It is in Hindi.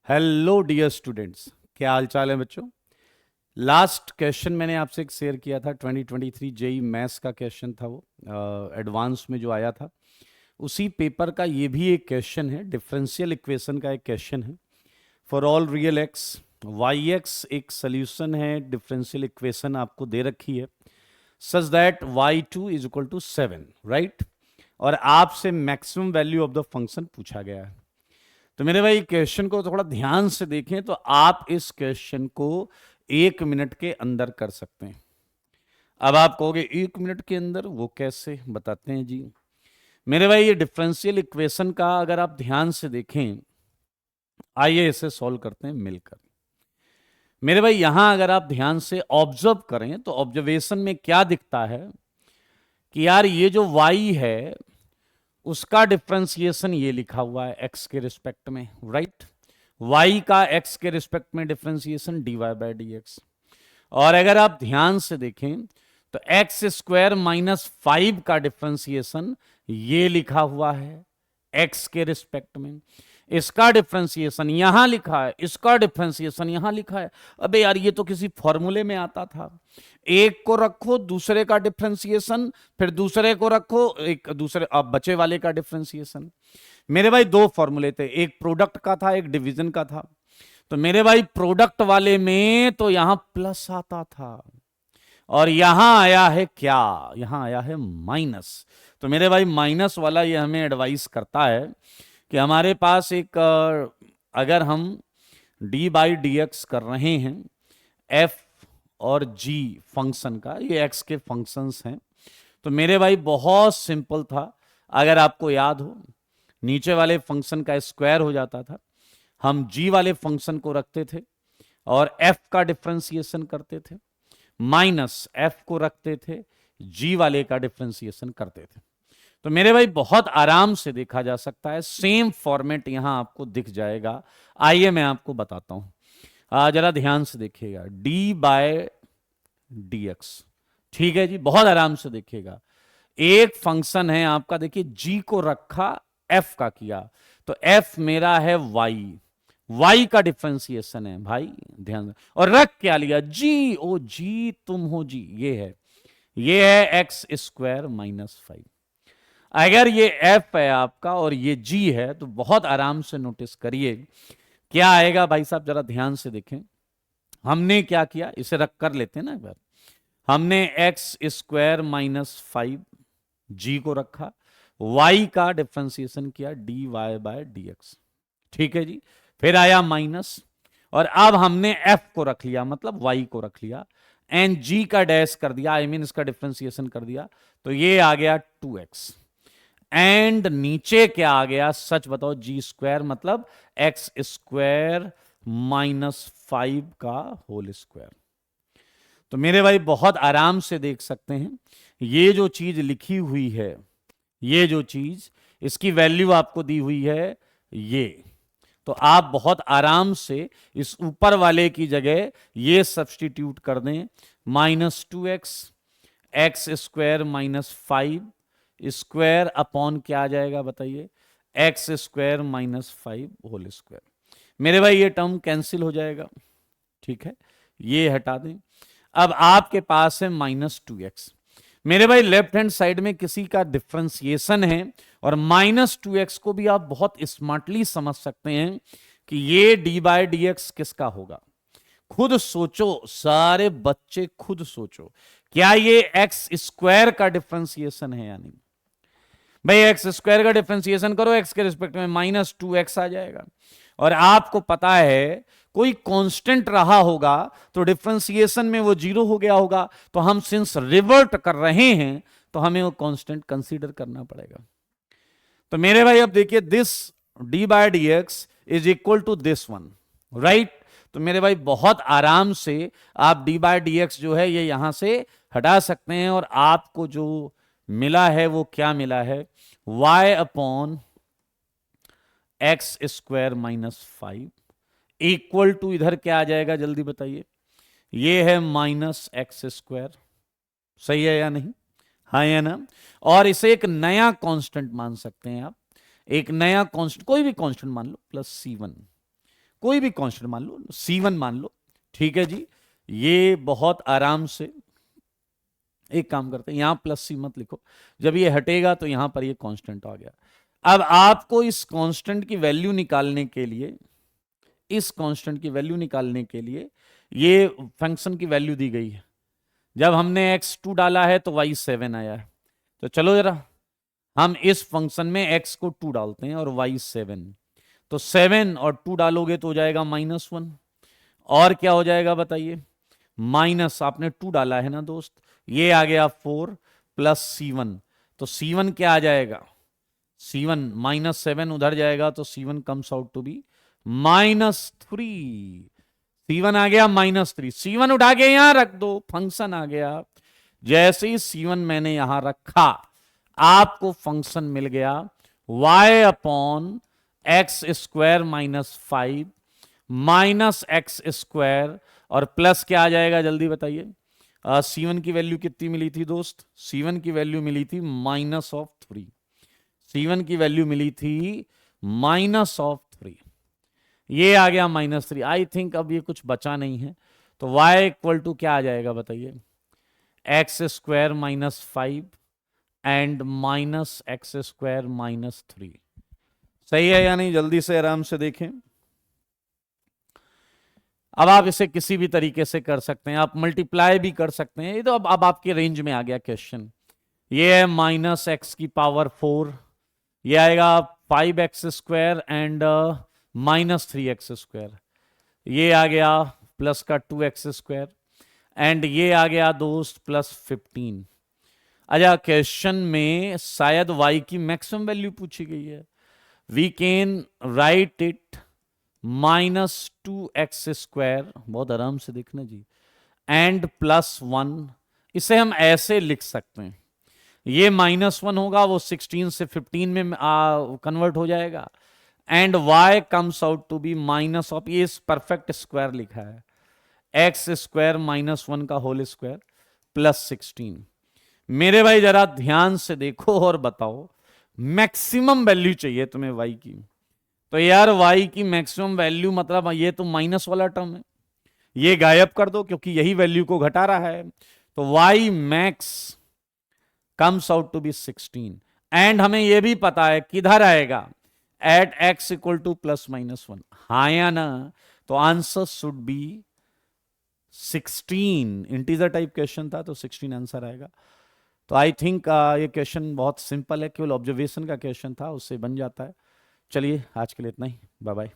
हेलो डियर स्टूडेंट्स, क्या हाल चाल है बच्चों। लास्ट क्वेश्चन मैंने आपसे एक शेयर किया था, 2023 जेई मैथ्स का क्वेश्चन था, वो एडवांस में जो आया था उसी पेपर का ये भी एक क्वेश्चन है। डिफरेंशियल इक्वेशन का एक क्वेश्चन है। For all real X Y X एक सोल्यूशन है, डिफरेंशियल इक्वेशन आपको दे रखी है such that y2 is equal to 7, right. और आपसे maximum value of the function पूछा गया है। तो मेरे भाई क्वेश्चन को थोड़ा ध्यान से देखें तो आप इस क्वेश्चन को 1 मिनट के अंदर कर सकते हैं। अब आप कहोगे 1 मिनट के अंदर, वो कैसे, बताते हैं जी। मेरे भाई ये डिफरेंशियल इक्वेशन का अगर आप ध्यान से देखें, आइए इसे सॉल्व करते हैं मिलकर। मेरे भाई यहां अगर आप ध्यान से ऑब्जर्व करें तो ऑब्जर्वेशन में क्या दिखता है कि यार ये जो y है उसका डिफरेंशिएशन ये लिखा हुआ है x के रिस्पेक्ट में, राइट। y का x के रिस्पेक्ट में differentiation dy by D X. और अगर आप ध्यान से देखें तो एक्स स्क्वायर माइनस 5 का डिफरेंशिएशन ये लिखा हुआ है x के रिस्पेक्ट में। इसका डिफरेंशिएशन यहां लिखा है, इसका डिफरेंशिएशन यहां लिखा है। अबे यार ये तो किसी फॉर्मूले में आता था। एक को रखो दूसरे का डिफरेंशिएशन, फिर दूसरे को रखो एक दूसरे अब बचे वाले का डिफरेंशिएशन। मेरे भाई दो फॉर्मूले थे, एक प्रोडक्ट का था एक डिवीजन का था। तो मेरे भाई प्रोडक्ट वाले में तो यहां प्लस आता था और यहां आया है क्या, यहां आया है माइनस। तो मेरे भाई माइनस वाला ये हमें एडवाइस करता है कि हमारे पास एक अगर हम डी बाई डी एक्स कर रहे हैं एफ और जी फंक्शन का, ये एक्स के फंक्शंस हैं, तो मेरे भाई बहुत सिंपल था। अगर आपको याद हो नीचे वाले फंक्शन का स्क्वायर हो जाता था, हम जी वाले फंक्शन को रखते थे और एफ का डिफरेंशिएशन करते थे, माइनस एफ को रखते थे, जी वाले का डिफरेंशिएशन करते थे। तो मेरे भाई बहुत आराम से देखा जा सकता है, सेम फॉर्मेट यहां आपको दिख जाएगा। आइए मैं आपको बताता हूं, जरा ध्यान से देखिएगा। डी बाय डी एक्स, ठीक है जी, बहुत आराम से देखिएगा। एक फंक्शन है आपका, देखिए जी को रखा एफ का किया, तो एफ मेरा है वाई, वाई का डिफरेंशिएशन है भाई, ध्यान। और रख क्या लिया, जी, ओ जी तुम हो जी, ये है एक्स स्क्वायर माइनस 5। अगर ये एफ है आपका और ये जी है तो बहुत आराम से नोटिस करिए क्या आएगा भाई साहब, जरा ध्यान से देखें। हमने क्या किया, इसे रख कर लेते हैं ना एक बार। हमने एक्स स्क्वायर माइनस 5 जी को रखा, y का डिफरेंशिएशन किया dy बाय डी एक्स, ठीक है जी। फिर आया माइनस, और अब हमने f को रख लिया, मतलब y को रख लिया, एंड g का डैश कर दिया, आई मीन इसका डिफरेंशिएशन कर दिया, तो ये आ गया 2x। एंड नीचे क्या आ गया, सच बताओ, जी स्क्वायर, मतलब एक्स स्क्वायर माइनस 5 का होल स्क्वायर। तो मेरे भाई बहुत आराम से देख सकते हैं, ये जो चीज लिखी हुई है, ये जो चीज इसकी वैल्यू आपको दी हुई है ये, तो आप बहुत आराम से इस ऊपर वाले की जगह ये सब्सटीट्यूट कर दें, -2x, X square minus 5 square upon क्या आ जाएगा बताइए, X square minus 5 whole square. मेरे भाई ये टर्म कैंसिल हो जाएगा, ठीक है, ये हटा दें। अब आपके पास है -2x। मेरे भाई लेफ्ट हैंड साइड में किसी का डिफरेंशिएशन है, और -2x को भी आप बहुत स्मार्टली समझ सकते हैं कि ये डी बाय डी एक्स किसका होगा। खुद सोचो, सारे बच्चे खुद सोचो, क्या ये एक्स स्क्वायर का डिफरेंशिएशन है या नहीं। भाई एक्स स्क्वायर का डिफरेंशिएशन करो एक्स के रिस्पेक्ट में, -2x आ जाएगा। और आपको पता है कोई कांस्टेंट रहा होगा तो डिफरेंशिएशन में वो 0 हो गया होगा, तो हम सिंस रिवर्ट कर रहे हैं तो हमें वो कांस्टेंट कंसीडर करना पड़ेगा। तो मेरे भाई अब देखिए, this D by D X is equal to this one, right. तो मेरे भाई बहुत आराम से आप डी बाय डी एक्स जो है ये यहां से हटा सकते हैं, और आपको जो मिला है वो क्या मिला है, y upon x square minus 5 equal to, इधर क्या आ जाएगा जल्दी बताइए, ये है -x²। सही है या नहीं, हाँ या ना। और इसे एक नया कांस्टेंट मान सकते हैं आप, एक नया कांस्टेंट, कोई भी कांस्टेंट मान लो, +c1, कोई भी कांस्टेंट मान लो, C1 मान लो, ठीक है जी। ये बहुत आराम से एक काम करते हैं, यहां प्लस सी मत लिखो, जब ये हटेगा तो यहां पर ये कांस्टेंट आ गया। अब आपको इस कांस्टेंट की वैल्यू निकालने के लिए, इस कांस्टेंट की वैल्यू निकालने के लिए ये फंक्शन की वैल्यू दी गई है। जब हमने x2 डाला है तो y7 आया है। तो चलो जरा हम इस फंक्शन में x को 2 डालते हैं और y7, तो 7 और 2 डालोगे तो हो जाएगा -1, और क्या हो जाएगा बताइए, माइनस, आपने 2 डाला है ना दोस्त, ये आ गया 4 प्लस C1, तो C1 क्या आ जाएगा, C1 -7 उधर जाएगा तो C1 comes out to be -3। C1 आ गया -3, C1 उठा के यहां रख दो, फंक्शन आ गया। जैसे ही C1 मैंने यहां रखा, आपको फंक्शन मिल गया y upon x square -5 minus x square, और प्लस क्या आ जाएगा जल्दी बताइए। C1 की वैल्यू कितनी मिली थी दोस्त, C1 की वैल्यू मिली थी -3, C1 की वैल्यू मिली थी -3, ये आ गया -3। आई थिंक अब ये कुछ बचा नहीं है, तो y इक्वल टू क्या आ जाएगा बताइए, X square -5 and minus x square -3। सही है या नहीं, जल्दी से आराम से देखें। अब आप इसे किसी भी तरीके से कर सकते हैं, आप मल्टीप्लाई भी कर सकते हैं, ये तो अब आपके रेंज में आ गया क्वेश्चन। ये है -x⁴, ये आएगा 5x² एंड -3x², ये आ गया प्लस का 2x² एंड ये आ गया दोस्त +15। अच्छा, क्वेश्चन में शायद y की मैक्सिमम वैल्यू पूछी गई है, we can write it -2x², बहुत आराम से देखना जी, एंड +1। इसे हम ऐसे लिख सकते हैं, ये -1 होगा, वो 16 से 15 में कन्वर्ट हो जाएगा, and y comes out to be minus of, ये परफेक्ट स्क्वायर लिखा है, x² -1 का होल स्क्वायर +16। मेरे भाई जरा ध्यान से देखो और बताओ, मैक्सिमम वैल्यू चाहिए तुम्हें y की, तो यार y की मैक्सिमम वैल्यू मतलब ये तो माइनस वाला टर्म है, ये गायब कर दो क्योंकि यही वैल्यू को घटा रहा है, तो y max comes out to be 16, and हमें यह भी पता है किधर आएगा, एट x इक्वल टू +-1, हाँ या ना, तो answer should be 16। Integer type question था तो 16 आंसर आएगा। तो आई थिंक ये क्वेश्चन बहुत सिंपल है, केवल ऑब्जर्वेशन का क्वेश्चन था, उससे बन जाता है। चलिए आज के लिए इतना ही, बाय बाय।